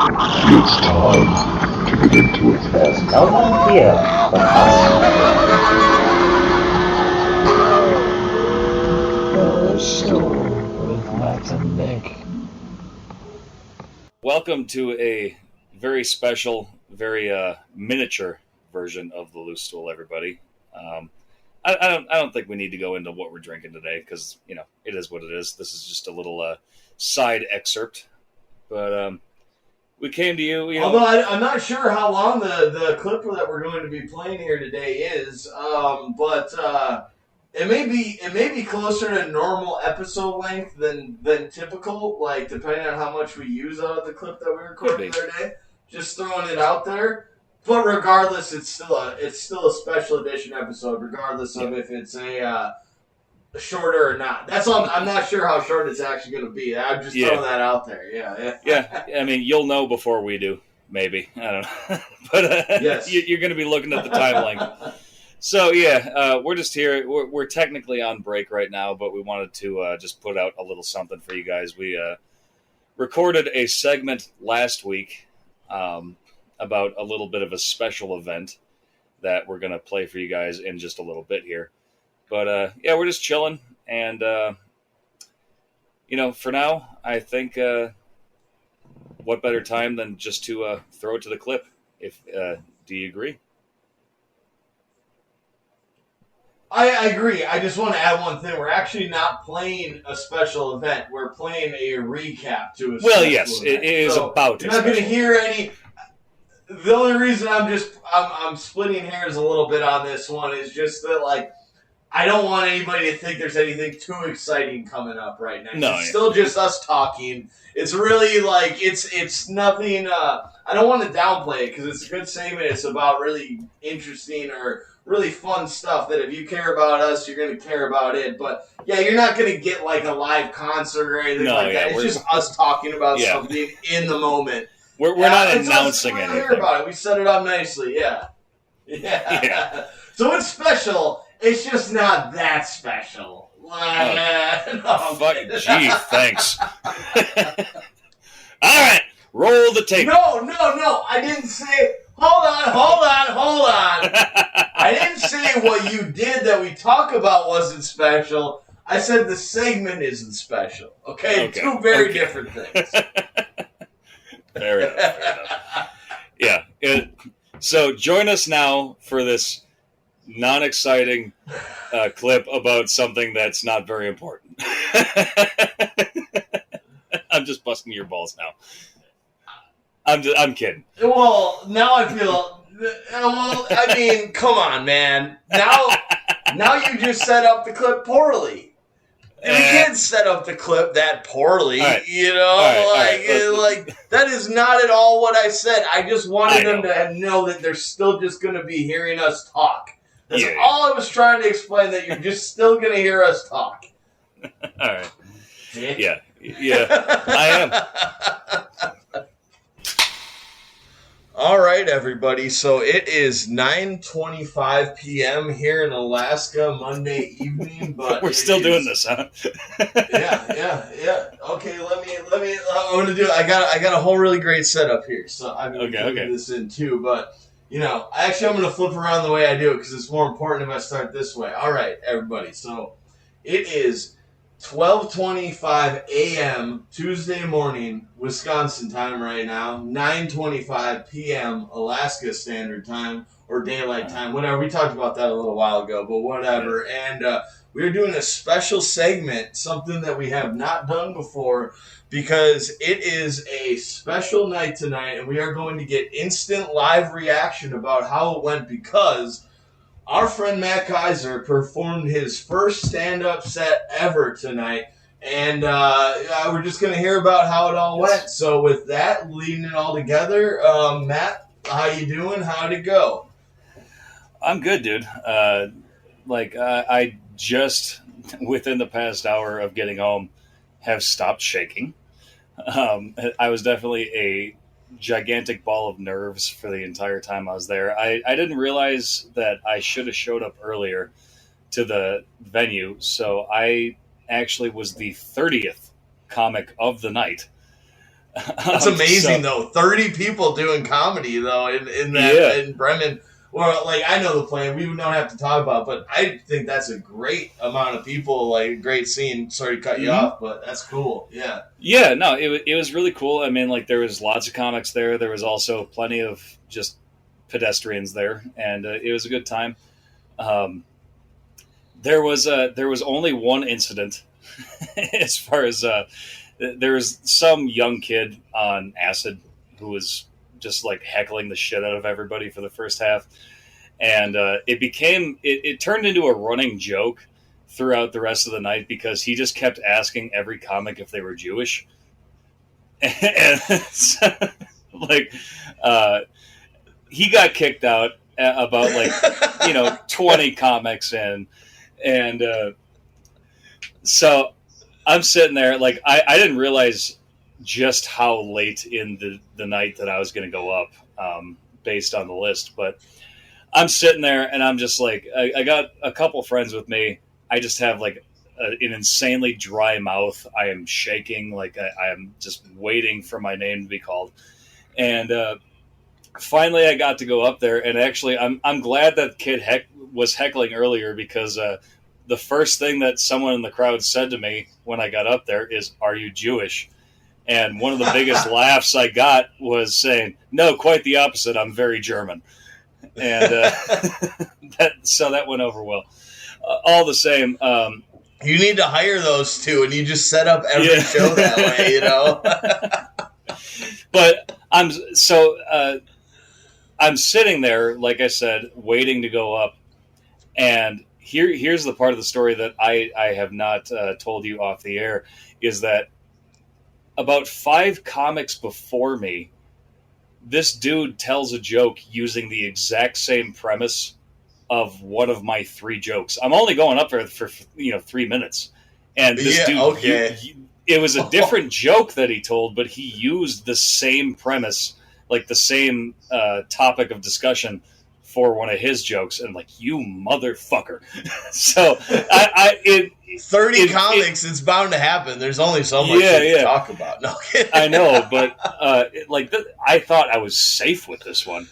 It's time to get into it. There's no one here but us. The Stool with Matt and Nick. Welcome to a very special, very miniature version of the Loose Stool, everybody. I don't think we need to go into what we're drinking today because it is what it is. This is just a little side excerpt, but we came to you. Although I'm not sure how long the clip that we're going to be playing here today is, but it may be closer to normal episode length than typical, like depending on how much we use out of the clip that we recorded today. Just throwing it out there. But regardless, it's still a special edition episode, regardless of if it's a shorter or not. That's all. I'm not sure how short it's actually going to be. I'm just throwing that out there. Yeah. I mean, you'll know before we do. Maybe, I don't know. But yes. You're going to be looking at the time length. So we're just here. We're technically on break right now, but we wanted to just put out a little something for you guys. We recorded a segment last week about a little bit of a special event that we're going to play for you guys in just a little bit here. But we're just chilling, and for now, I think what better time than just to throw it to the clip? Do you agree? I agree. I just want to add one thing. We're actually not playing a special event. We're playing a recap to a special Well, yes, event. it is about. You're not going to hear any. The only reason I'm splitting hairs a little bit on this one is just that I don't want anybody to think there's anything too exciting coming up right now. No, it's still just us talking. It's really it's nothing. I don't want to downplay it because it's a good segment. It's about really interesting or really fun stuff that if you care about us, you're going to care about it. But you're not going to get like a live concert or anything that. It's just us talking about something in the moment. We're not announcing anything. Hear about it. We set it up nicely. Yeah. So it's special. It's just not that special. Gee, thanks. All right, roll the tape. No. I didn't say. Hold on. I didn't say what you did that we talk about wasn't special. I said the segment isn't special. Okay? Two very different things. Fair enough. Yeah. So join us now for this non-exciting clip about something that's not very important. I'm just busting your balls now. I'm kidding. Well, now I feel. Well, I mean, come on, man. Now you just set up the clip poorly. You can't set up the clip that poorly, right. That is not at all what I said. I just wanted them to know that they're still just going to be hearing us talk. That's all I was trying to explain, that you're just still going to hear us talk. All right. Yeah, I am. All right, everybody. So it is 9:25 p.m. here in Alaska, Monday evening. But we're still doing this, huh? Yeah. Okay, let me. I'm gonna do it. I got a whole really great setup here, so I'm gonna put this in too. But I'm gonna flip around the way I do it because it's more important if I start this way. All right, everybody. So it is 12:25 a.m. Tuesday morning, Wisconsin time right now. 9:25 p.m. Alaska Standard Time or Daylight Time, whatever. We talked about that a little while ago, but whatever. And we're doing a special segment, something that we have not done before, because it is a special night tonight, and we are going to get instant live reaction about how it went because our friend Matt Kaiser performed his first stand-up set ever tonight, and we're just going to hear about how it all went. So with that, leading it all together, Matt, how you doing? How'd it go? I'm good, dude. I just, within the past hour of getting home, have stopped shaking. I was definitely a gigantic ball of nerves for the entire time I was there. I didn't realize that I should have showed up earlier to the venue, so I actually was the 30th comic of the night. That's amazing, though. 30 people doing comedy, though, in Bremen. Well, like, I know the plan. We don't have to talk about it, but I think that's a great amount of people, like, a great scene. Sorry to cut you off, but that's cool. Yeah. Yeah, no, it was really cool. I mean, like, there was lots of comics there. There was also plenty of just pedestrians there, and it was a good time. There was only one incident as far as there was some young kid on acid who was just like heckling the shit out of everybody for the first half, and it turned into a running joke throughout the rest of the night because he just kept asking every comic if they were Jewish, and so, like he got kicked out about 20 comics in, and so I'm sitting there like I didn't realize just how late in the night that I was going to go up based on the list. But I'm sitting there and I'm just like, I got a couple friends with me. I just have like an insanely dry mouth. I am shaking. Like I am just waiting for my name to be called. And finally I got to go up there. And actually I'm glad that kid was heckling earlier because the first thing that someone in the crowd said to me when I got up there is, "Are you Jewish?" And one of the biggest laughs I got was saying, "No, quite the opposite. I'm very German." And so that went over well. All the same, you need to hire those two, and you just set up every show that way, But I'm sitting there, like I said, waiting to go up, and here's the part of the story that I have not told you off the air is that about 5 comics before me, this dude tells a joke using the exact same premise of one of my 3 jokes. I'm only going up there for 3 minutes, and this dude, it was a different joke that he told, but he used the same premise, like the same topic of discussion for one of his jokes, and like, you motherfucker. So 30 comics, it's bound to happen. There's only so much to talk about. No, I know, but I thought I was safe with this one,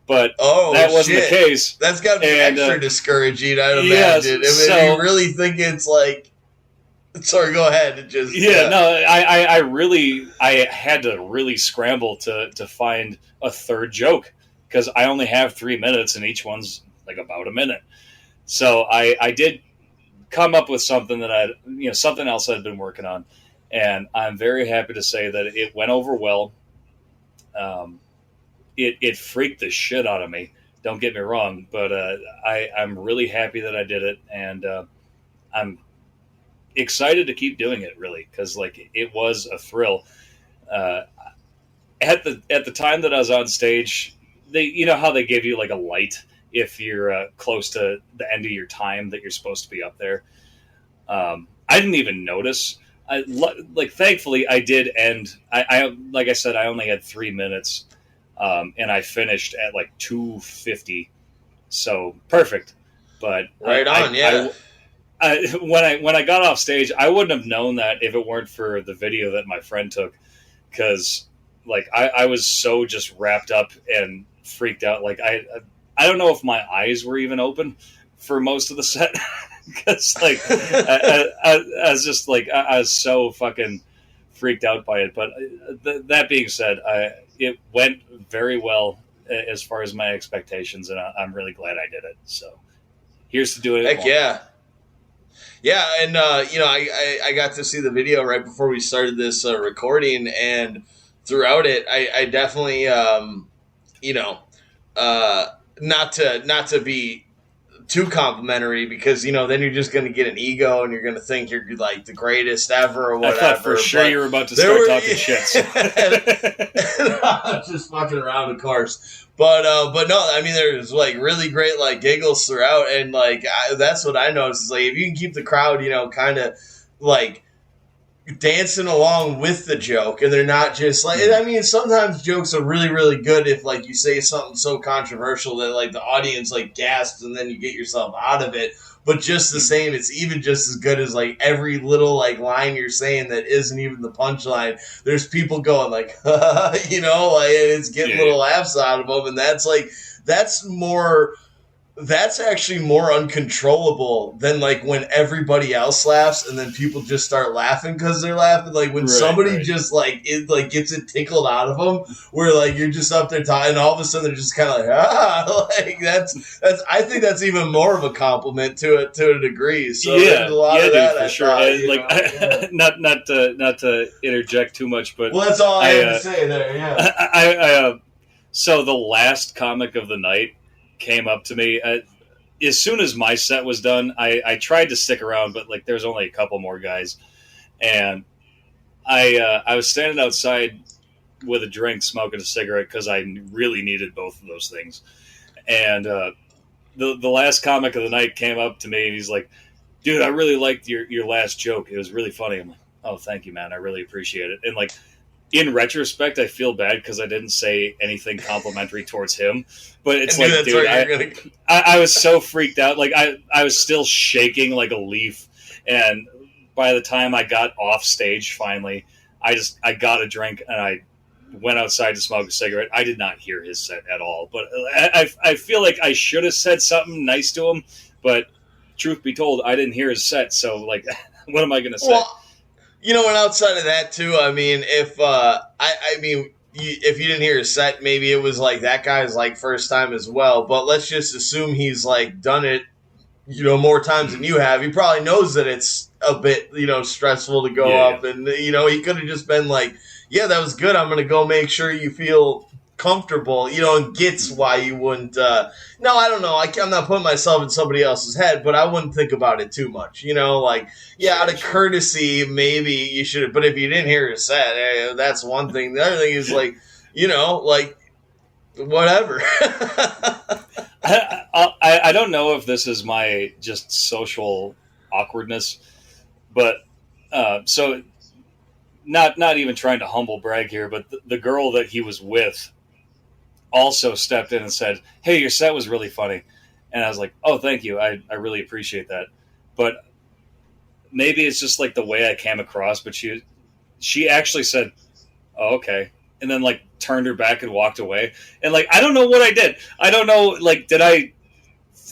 but that wasn't the case. That's got to be extra discouraging, I'd imagine. You really think it's like, sorry, go ahead. I had to really scramble to find a third joke because I only have 3 minutes and each one's like about a minute. So I did come up with something that something else I'd been working on, and I'm very happy to say that it went over well. It freaked the shit out of me. Don't get me wrong, but I'm really happy that I did it, and I'm excited to keep doing it, really, because like it was a thrill. At the time that I was on stage, how they give you like a light if you're close to the end of your time that you're supposed to be up there. I didn't even notice. Thankfully, I did end. I like I said, I only had 3 minutes, and I finished at like 2:50, so perfect. But when I got off stage, I wouldn't have known that if it weren't for the video that my friend took, because like I was so just wrapped up and freaked out. Like I don't know if my eyes were even open for most of the set because like I was just like I was so fucking freaked out by it. But that being said, it went very well as far as my expectations, and I'm really glad I did it. So here's to doing it. Heck yeah. Yeah, and I got to see the video right before we started this recording, and throughout it, I definitely not to be too complimentary, because then you're just going to get an ego and you're going to think you're like the greatest ever or whatever. I thought for sure you were about to start talking shit. Just fucking around, of course. But no, I mean, there's like really great like giggles throughout, and like that's what I noticed is like if you can keep the crowd, kind of like dancing along with the joke, and they're not just like, I mean, sometimes jokes are really, really good if like you say something so controversial that like the audience like gasps and then you get yourself out of it. but just the same, it's even just as good as like every little like line you're saying that isn't even the punchline. There's people going like, you know, like it's getting little laughs out of them, and that's actually more uncontrollable than like when everybody else laughs and then people just start laughing because they're laughing. Like when somebody just like it like gets it tickled out of them, where like you're just up there talking, and all of a sudden they're just kind of like like that's I think that's even more of a compliment to a degree. So there's a lot of that, for sure. Thought, not to interject too much, but well, that's all I have to say there. Yeah. So the last comic of the night came up to me as soon as my set was done. I tried to stick around, but like there's only a couple more guys, and I was standing outside with a drink, smoking a cigarette because I really needed both of those things. And the last comic of the night came up to me, and he's like, "Dude, I really liked your last joke. It was really funny." I'm like, "Oh, thank you, man. I really appreciate it." And like, in retrospect, I feel bad because I didn't say anything complimentary towards him. But it's like, dude, I was so freaked out. Like, I was still shaking like a leaf. And by the time I got off stage, finally, I got a drink and I went outside to smoke a cigarette. I did not hear his set at all. But I feel like I should have said something nice to him. But truth be told, I didn't hear his set. So, like, what am I going to say? Well, you know, and outside of that too, I mean, if if you didn't hear his set, maybe it was like that guy's like first time as well. But let's just assume he's like done it, you know, more times than you have. He probably knows that it's a bit, you know, stressful to go up, and you know, he could have just been like, "Yeah, that was good. I'm going to go make sure you feel comfortable," you know, and gets why you wouldn't. No, I don't know. I'm not putting myself in somebody else's head, but I wouldn't think about it too much. You know, like, out of courtesy, maybe you should. But if you didn't hear his set, that's one thing. The other thing is like, you know, like whatever. I don't know if this is my just social awkwardness, but so not even trying to humble brag here, but the girl that he was with also stepped in and said, "Hey, your set was really funny." And I was like, "Oh, thank you. I really appreciate that." But maybe it's just like the way I came across, but she actually said, "Oh, okay." And then like turned her back and walked away. And like, I don't know what I did. I don't know, like, did I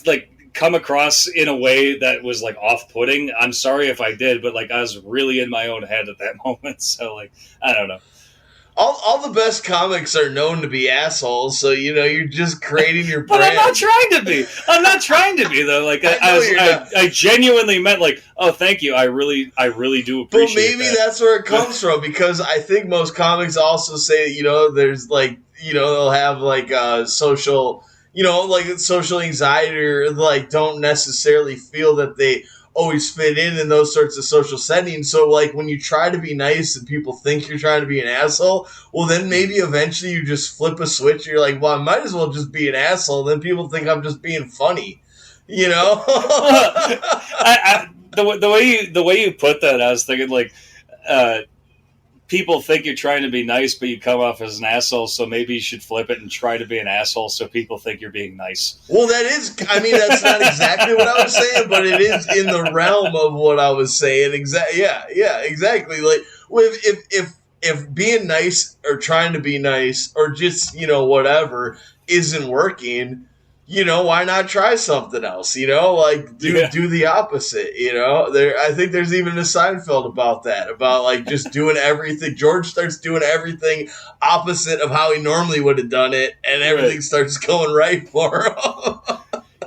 like come across in a way that was like off-putting? I'm sorry if I did, but like I was really in my own head at that moment. So like, I don't know. All the best comics are known to be assholes, so you know you're just creating your brand. But I'm not trying to be. I'm not trying to be though. Like I genuinely meant like, "Oh, thank you. I really do appreciate." But maybe that's where it comes from, because I think most comics also say, you know, there's like, you know, they'll have like social, you know, like social anxiety, or like don't necessarily feel that they always fit in those sorts of social settings. So like when you try to be nice and people think you're trying to be an asshole, well then maybe eventually you just flip a switch and you're like, well, I might as well just be an asshole. Then people think I'm just being funny, you know? The way you put that, I was thinking like, people think you're trying to be nice, but you come off as an asshole, so maybe you should flip it and try to be an asshole so people think you're being nice. Well, that is, I mean, that's not exactly what I was saying, but it is in the realm of what I was saying. Yeah, exactly. Like, if being nice or trying to be nice or just, you know, whatever isn't working, you know, why not try something else? You know, like do the opposite. You know, I think there's even a Seinfeld about that, about like just doing everything. George starts doing everything opposite of how he normally would have done it, and everything starts going right for him.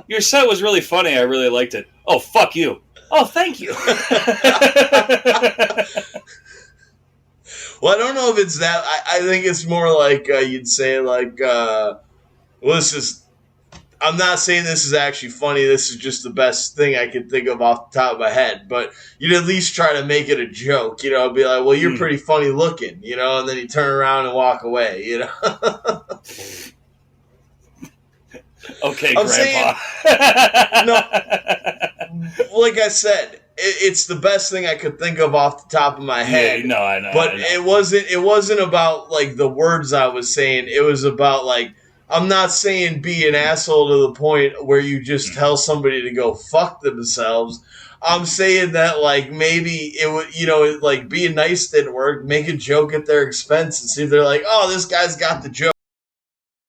Your set was really funny. I really liked it. Oh, fuck you. Oh, thank you. Well, I don't know if it's that. I think it's more like you'd say like, well, this is. I'm not saying this is actually funny. This is just the best thing I can think of off the top of my head. But you'd at least try to make it a joke, you know, be like, well, you're pretty funny looking, you know, and then you turn around and walk away, you know. Okay, I'm Grandpa. No, like I said, it's the best thing I could think of off the top of my head. Yeah, no, I know. But I know. It wasn't about like the words I was saying. It was about like, I'm not saying be an asshole to the point where you just tell somebody to go fuck themselves. I'm saying that, like, maybe it would, like, being nice didn't work. Make a joke at their expense and see if they're like, oh, this guy's got the joke.